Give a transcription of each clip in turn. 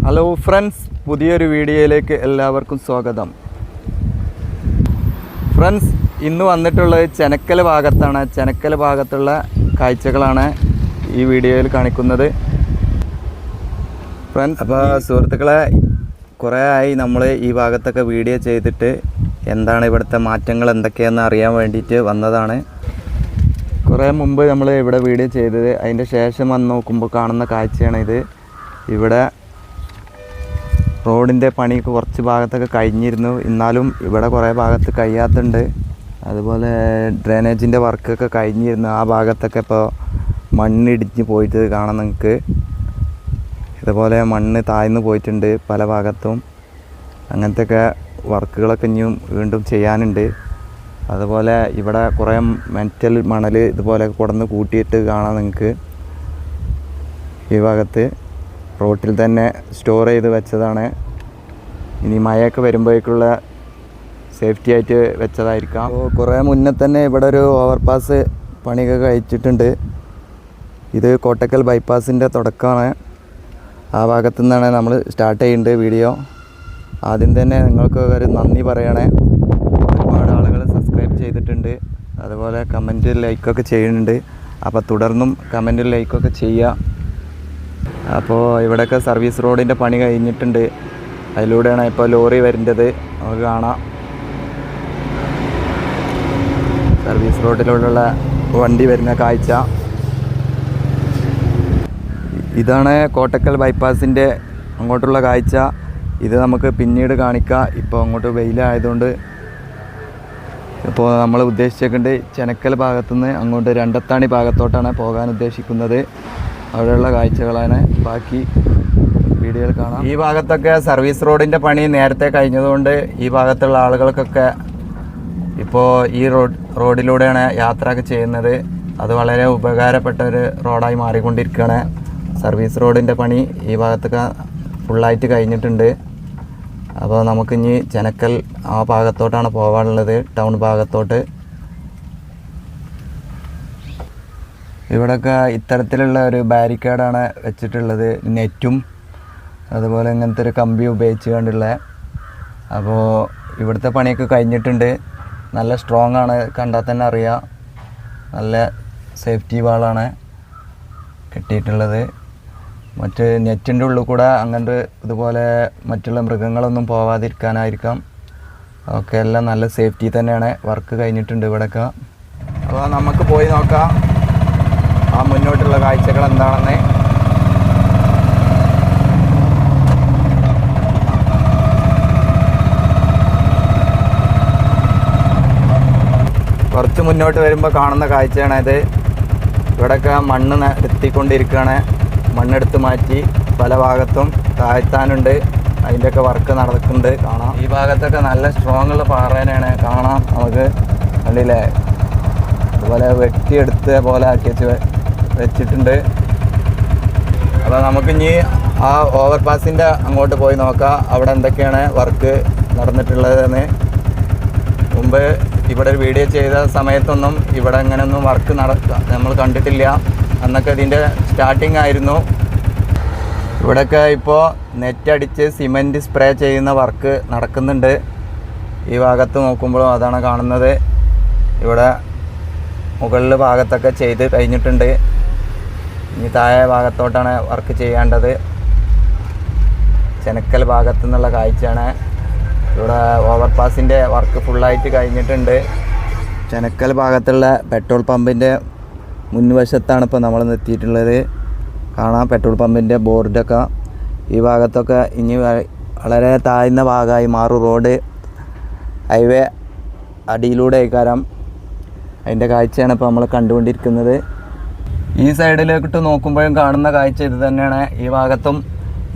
Hello friends, പുതിയൊരു വീഡിയോയിലേക്ക് എല്ലാവർക്കും സ്വാഗതം. ഫ്രണ്ട്സ്, ഇന്ന് വന്നിട്ടുള്ളത് ചെനക്കൽ ഭാഗത്താണ്. ചെനക്കൽ ഭാഗത്തുള്ള കാഴ്ചകളാണ് ഈ വീഡിയോയിൽ കാണിക്കുന്നത്. ഫ്രണ്ട്സ്, അപ്പോൾ സുഹൃത്തുക്കളെ, കുറേ ആയി നമ്മൾ ഈ ഭാഗത്തൊക്കെ വീഡിയോ ചെയ്തിട്ട് എന്താണ് ഇവിടുത്തെ മാറ്റങ്ങൾ എന്തൊക്കെയാണെന്ന് അറിയാൻ വേണ്ടിയിട്ട് വന്നതാണ്. കുറേ മുമ്പ് നമ്മൾ ഇവിടെ വീഡിയോ ചെയ്തത്, അതിൻ്റെ ശേഷം വന്ന് നോക്കുമ്പോൾ കാണുന്ന കാഴ്ചയാണ് ഇത്. ഇവിടെ റോഡിൻ്റെ പണി കുറച്ച് ഭാഗത്തൊക്കെ കഴിഞ്ഞിരുന്നു, എന്നാലും ഇവിടെ കുറേ ഭാഗത്ത് കഴിയാത്തുണ്ട്. അതുപോലെ ഡ്രെയിനേജിൻ്റെ വർക്കൊക്കെ കഴിഞ്ഞിരുന്നു. ആ ഭാഗത്തൊക്കെ ഇപ്പോൾ മണ്ണിടിഞ്ഞ് പോയിട്ട് കാണാം നിങ്ങൾക്ക്. ഇതുപോലെ മണ്ണ് താഴ്ന്നു പോയിട്ടുണ്ട് പല ഭാഗത്തും. അങ്ങനത്തെയൊക്കെ വർക്കുകളൊക്കെ ഇനിയും വീണ്ടും ചെയ്യാനുണ്ട്. അതുപോലെ ഇവിടെ കുറേ മെറ്റൽ മണൽ ഇതുപോലെ കൊടന്ന് കൂട്ടിയിട്ട് കാണാം നിങ്ങൾക്ക്. ഈ ഭാഗത്ത് റോട്ടിൽ തന്നെ സ്റ്റോർ ചെയ്ത് വെച്ചതാണ്. ഇനി മഴയൊക്കെ വരുമ്പോഴേക്കുള്ള സേഫ്റ്റി ആയിട്ട് വെച്ചതായിരിക്കാം. കുറേ മുന്നേ തന്നെ ഇവിടെ ഒരു ഓവർപാസ് പണിയൊക്കെ കഴിച്ചിട്ടുണ്ട്. ഇത് കോട്ടക്കൽ ബൈപ്പാസിൻ്റെ തുടക്കമാണ്. ആ ഭാഗത്തു നിന്നാണ് നമ്മൾ സ്റ്റാർട്ട് ചെയ്യുന്നത് വീഡിയോ. ആദ്യം തന്നെ നിങ്ങൾക്ക് ഒരു നന്ദി പറയണേ. ഒരുപാട് ആളുകൾ സബ്സ്ക്രൈബ് ചെയ്തിട്ടുണ്ട്, അതുപോലെ കമൻറ്റ് ലൈക്കൊക്കെ ചെയ്യുന്നുണ്ട്. അപ്പോൾ തുടർന്നും കമൻറ്റ് ലൈക്കൊക്കെ ചെയ്യുക. അപ്പോൾ ഇവിടെയൊക്കെ സർവീസ് റോഡിൻ്റെ പണി കഴിഞ്ഞിട്ടുണ്ട്. അതിലൂടെയാണ് ഇപ്പോൾ ലോറി വരുന്നത്. നമുക്ക് കാണാം സർവീസ് റോഡിലൂടെയുള്ള വണ്ടി വരുന്ന കാഴ്ച. ഇതാണ് കോട്ടക്കൽ ബൈപ്പാസിൻ്റെ അങ്ങോട്ടുള്ള കാഴ്ച. ഇത് നമുക്ക് പിന്നീട് കാണിക്കാം. ഇപ്പോൾ അങ്ങോട്ട് വെയിലായതുകൊണ്ട് ഇപ്പോൾ നമ്മൾ ഉദ്ദേശിച്ചേക്കുന്നത് ചെനക്കൽ ഭാഗത്തുനിന്ന് അങ്ങോട്ട് രണ്ടത്താണി ഭാഗത്തോട്ടാണ് പോകാൻ ഉദ്ദേശിക്കുന്നത്. അവിടെയുള്ള കാഴ്ചകളാണ് ബാക്കി വീഡിയോയിൽ കാണാം. ഈ ഭാഗത്തൊക്കെ സർവീസ് റോഡിൻ്റെ പണി നേരത്തെ കഴിഞ്ഞതുകൊണ്ട് ഈ ഭാഗത്തുള്ള ആളുകൾക്കൊക്കെ ഇപ്പോൾ ഈ റോഡിലൂടെയാണ് യാത്രയൊക്കെ ചെയ്യുന്നത്. അത് വളരെ ഉപകാരപ്പെട്ട ഒരു റോഡായി മാറിക്കൊണ്ടിരിക്കുകയാണ്. സർവീസ് റോഡിൻ്റെ പണി ഈ ഭാഗത്തൊക്കെ ഫുള്ളായിട്ട് കഴിഞ്ഞിട്ടുണ്ട്. അപ്പോൾ നമുക്കിനി ചെനക്കൽ ആ ഭാഗത്തോട്ടാണ് പോകാനുള്ളത്, ടൗൺ ഭാഗത്തോട്ട്. ഇവിടെയൊക്കെ ഇത്തരത്തിലുള്ള ഒരു ബാരിക്കേഡാണ് വെച്ചിട്ടുള്ളത്. നെറ്റും അതുപോലെ ഇങ്ങനത്തെ ഒരു കമ്പി ഉപയോഗിച്ച് കൊണ്ടുള്ള. അപ്പോൾ ഇവിടുത്തെ പണിയൊക്കെ കഴിഞ്ഞിട്ടുണ്ട്. നല്ല സ്ട്രോങ് ആണ്, കണ്ടാൽ തന്നെ അറിയാം. നല്ല സേഫ്റ്റി വാളാണ് കെട്ടിയിട്ടുള്ളത്. മറ്റ് നെറ്റിൻ്റെ ഉള്ളിൽ കൂടെ അങ്ങനത്തെ ഇതുപോലെ മറ്റുള്ള മൃഗങ്ങളൊന്നും പോവാതിരിക്കാനായിരിക്കാം. ഒക്കെ എല്ലാം നല്ല സേഫ്റ്റി തന്നെയാണ്. വർക്ക് കഴിഞ്ഞിട്ടുണ്ട് ഇവിടെയൊക്കെ. അപ്പോൾ നമുക്ക് പോയി നോക്കാം ആ മുന്നോട്ടുള്ള കാഴ്ചകൾ എന്താണെന്ന്. കുറച്ച് മുന്നോട്ട് വരുമ്പോൾ കാണുന്ന കാഴ്ചയാണിത്. ഇവിടെയൊക്കെ മണ്ണ് എത്തിക്കൊണ്ടിരിക്കുകയാണ്. മണ്ണെടുത്ത് മാറ്റി പല ഭാഗത്തും താഴ്ത്താനുണ്ട്. അതിൻ്റെയൊക്കെ വർക്ക് നടക്കുന്നുണ്ട് കാണാം. ഈ ഭാഗത്തൊക്കെ നല്ല സ്ട്രോങ് ഉള്ള പാറേനെയാണ് കാണാം നമുക്ക്. കണ്ടില്ലേ, അതുപോലെ വെട്ടിയെടുത്ത പോലെ ആക്കി വെച്ചിട്ടുണ്ട്. അപ്പോൾ നമുക്കിനി ആ ഓവർപാസിൻ്റെ അങ്ങോട്ട് പോയി നോക്കാം, അവിടെ എന്തൊക്കെയാണ് വർക്ക് നടന്നിട്ടുള്ളതെന്ന്. മുമ്പ് ഇവിടെ ഒരു വീഡിയോ ചെയ്ത സമയത്തൊന്നും ഇവിടെ ഇങ്ങനെയൊന്നും വർക്ക് നമ്മൾ കണ്ടിട്ടില്ല. അന്നൊക്കെ ഇതിൻ്റെ സ്റ്റാർട്ടിങ് ആയിരുന്നു. ഇവിടെയൊക്കെ ഇപ്പോൾ നെറ്റടിച്ച് സിമൻറ്റ് സ്പ്രേ ചെയ്യുന്ന വർക്ക് നടക്കുന്നുണ്ട്. ഈ ഭാഗത്ത് നോക്കുമ്പോഴും അതാണ് കാണുന്നത്. ഇവിടെ മുകളിൽ ഭാഗത്തൊക്കെ ചെയ്ത് കഴിഞ്ഞിട്ടുണ്ട്. ഇനി താഴെ ഭാഗത്തോട്ടാണ് വർക്ക് ചെയ്യേണ്ടത്. ചെനക്കൽ ഭാഗത്തു നിന്നുള്ള കാഴ്ചയാണ്. ഇവിടെ ഓവർപാസിൻ്റെ വർക്ക് ഫുള്ളായിട്ട് കഴിഞ്ഞിട്ടുണ്ട്. ചെനക്കൽ ഭാഗത്തുള്ള പെട്രോൾ പമ്പിൻ്റെ മുൻവശത്താണ് ഇപ്പോൾ നമ്മൾ എത്തിയിട്ടുള്ളത്. കാണാം പെട്രോൾ പമ്പിൻ്റെ ബോർഡൊക്കെ. ഈ ഭാഗത്തൊക്കെ ഇനി വളരെ താഴ്ന്ന ഭാഗമായി മാറും. റോഡ് ഹൈവേ അടിയിലൂടെ ആയിക്കാരം. അതിൻ്റെ കാഴ്ചയാണ് ഇപ്പോൾ നമ്മൾ കണ്ടുകൊണ്ടിരിക്കുന്നത്. ഈ സൈഡിലേക്കിട്ട് നോക്കുമ്പോഴും കാണുന്ന കാഴ്ച ഇത് തന്നെയാണ്. ഈ ഭാഗത്തും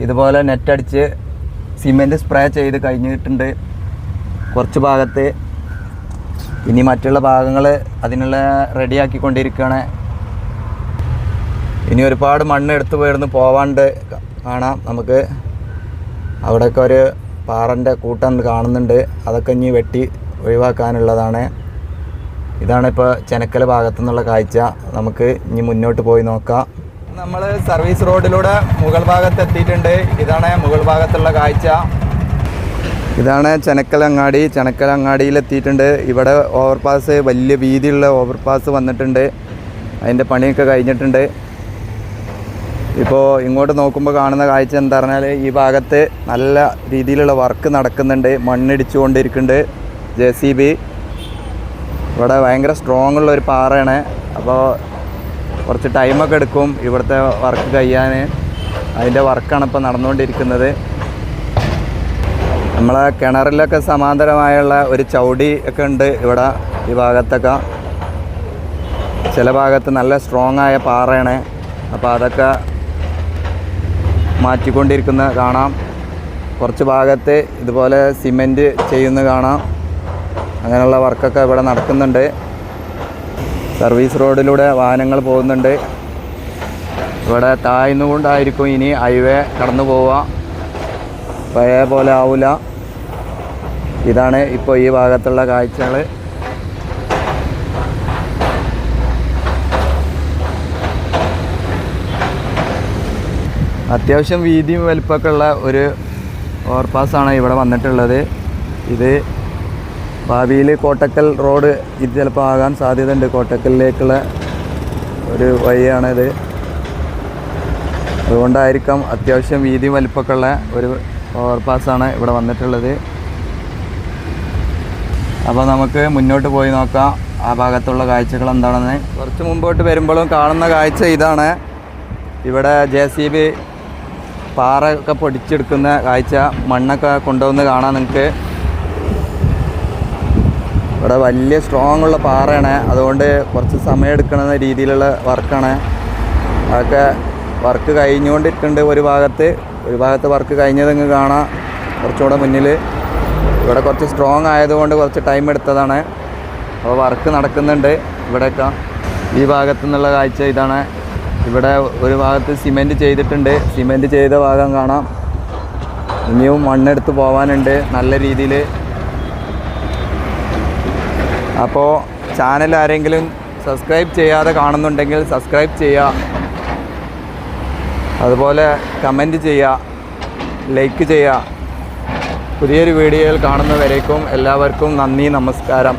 ഇതുപോലെ നെറ്റടിച്ച് സിമെൻറ്റ് സ്പ്രേ ചെയ്ത് കഴിഞ്ഞിട്ടുണ്ട് കുറച്ച് ഭാഗത്ത്. ഇനി മറ്റുള്ള ഭാഗങ്ങൾ അതിനുള്ള റെഡിയാക്കിക്കൊണ്ടിരിക്കുകയാണ്. ഇനി ഒരുപാട് മണ്ണ് എടുത്ത് പോയിരുന്ന് പോവാണ്ട് കാണാം നമുക്ക്. അവിടെയൊക്കെ ഒരു പാറൻ്റെ കൂട്ടം കാണുന്നുണ്ട്. അതൊക്കെ ഇനി വെട്ടി ഒഴിവാക്കാനുള്ളതാണ്. ഇതാണ് ഇപ്പോൾ ചെനക്കൽ ഭാഗത്തു നിന്നുള്ള കാഴ്ച. നമുക്ക് ഇനി മുന്നോട്ട് പോയി നോക്കാം. നമ്മൾ സർവീസ് റോഡിലൂടെ മുകൾ ഭാഗത്ത് എത്തിയിട്ടുണ്ട്. ഇതാണ് മുകൾ ഭാഗത്തുള്ള കാഴ്ച. ഇതാണ് ചെനക്കലങ്ങാടിയിലെത്തിയിട്ടുണ്ട്. ഇവിടെ ഓവർപാസ്, വലിയ വീതിയുള്ള ഓവർപാസ് വന്നിട്ടുണ്ട്. അതിൻ്റെ പണിയൊക്കെ കഴിഞ്ഞിട്ടുണ്ട്. ഇപ്പോൾ ഇങ്ങോട്ട് നോക്കുമ്പോൾ കാണുന്ന കാഴ്ച എന്താ പറഞ്ഞാൽ ഈ ഭാഗത്ത് നല്ല രീതിയിലുള്ള വർക്ക് നടക്കുന്നുണ്ട്. മണ്ണിടിച്ചുകൊണ്ടിരിക്കുന്നുണ്ട് JCB. ഇവിടെ ഭയങ്കര സ്ട്രോങ് ഉള്ള ഒരു പാറയാണ്. അപ്പോൾ കുറച്ച് ടൈമൊക്കെ എടുക്കും ഇവിടുത്തെ വർക്ക് കഴിയാൻ. അതിൻ്റെ വർക്കാണ് ഇപ്പോൾ നടന്നുകൊണ്ടിരിക്കുന്നത്. നമ്മളെ കിണറിലൊക്കെ സമാന്തരമായുള്ള ഒരു ചൗടി ഒക്കെ ഉണ്ട് ഇവിടെ ഈ ഭാഗത്തൊക്കെ. ചില ഭാഗത്ത് നല്ല സ്ട്രോങ് ആയ പാറയാണ്. അപ്പോൾ അതൊക്കെ മാറ്റിക്കൊണ്ടിരിക്കുന്ന കാണാം. കുറച്ച് ഭാഗത്ത് ഇതുപോലെ സിമെൻറ്റ് ചെയ്യുന്ന കാണാം. അങ്ങനെയുള്ള വർക്കൊക്കെ ഇവിടെ നടക്കുന്നുണ്ട്. സർവീസ് റോഡിലൂടെ വാഹനങ്ങൾ പോകുന്നുണ്ട്. ഇവിടെ താഴ്ന്നുകൊണ്ടായിരിക്കും ഇനി ഹൈവേ കടന്നു പോവുക. പഴയ പോലെ ആവില്ല. ഇതാണ് ഇപ്പോൾ ഈ ഭാഗത്തുള്ള കാഴ്ചകൾ. അത്യാവശ്യം വീതിയും വലിപ്പമൊക്കെ ഉള്ള ഒരു ഓവർപാസ്സാണ് ഇവിടെ വന്നിട്ടുള്ളത്. ഇത് ഭാവിയിൽ കോട്ടക്കൽ റോഡ് ഇത് ചിലപ്പോൾ ആകാൻ സാധ്യതയുണ്ട്. കോട്ടക്കലിലേക്കുള്ള ഒരു വഴിയാണിത്. അതുകൊണ്ടായിരിക്കാം അത്യാവശ്യം വീതിയും വലിപ്പമൊക്കെ ഉള്ള ഒരു ഓവർപാസ്സാണ് ഇവിടെ വന്നിട്ടുള്ളത്. അപ്പോൾ നമുക്ക് മുന്നോട്ട് പോയി നോക്കാം ആ ഭാഗത്തുള്ള കാഴ്ചകൾ എന്താണെന്ന്. കുറച്ച് മുമ്പോട്ട് വരുമ്പോഴും കാണുന്ന കാഴ്ച ഇതാണ്. ഇവിടെ JCB പാറ ഒക്കെ പൊടിച്ചെടുക്കുന്ന കാഴ്ച. മണ്ണൊക്കെ കൊണ്ടുവന്ന് കാണാം നിങ്ങൾക്ക്. ഇവിടെ വലിയ സ്ട്രോങ് ഉള്ള പാറയാണ്. അതുകൊണ്ട് കുറച്ച് സമയം എടുക്കുന്ന രീതിയിലുള്ള വർക്കാണ്. അതൊക്കെ വർക്ക് കഴിഞ്ഞുകൊണ്ടിരിക്കുന്നുണ്ട്. ഒരു ഭാഗത്ത് വർക്ക് കഴിഞ്ഞതെങ്കിൽ കാണാം. കുറച്ചുകൂടെ മുന്നിൽ ഇവിടെ കുറച്ച് സ്ട്രോങ് ആയതുകൊണ്ട് കുറച്ച് ടൈം എടുത്തതാണ്. അപ്പോൾ വർക്ക് നടക്കുന്നുണ്ട് ഇവിടെയൊക്കെ. ഈ ഭാഗത്തു നിന്നുള്ള കാഴ്ച ഇതാണ്. ഇവിടെ ഒരു ഭാഗത്ത് സിമെൻറ്റ് ചെയ്തിട്ടുണ്ട്. സിമെൻറ്റ് ചെയ്ത ഭാഗം കാണാം. ഇനിയും മണ്ണെടുത്ത് പോകാനുണ്ട് നല്ല രീതിയിൽ. അപ്പോൾ ചാനൽ ആരെങ്കിലും സബ്സ്ക്രൈബ് ചെയ്യാതെ കാണുന്നുണ്ടെങ്കിൽ സബ്സ്ക്രൈബ് ചെയ്യുക. അതുപോലെ കമൻറ്റ് ചെയ്യുക, ലൈക്ക് ചെയ്യുക. പുതിയൊരു വീഡിയോയിൽ കാണുന്നവരേക്കും എല്ലാവർക്കും നന്ദി, നമസ്കാരം.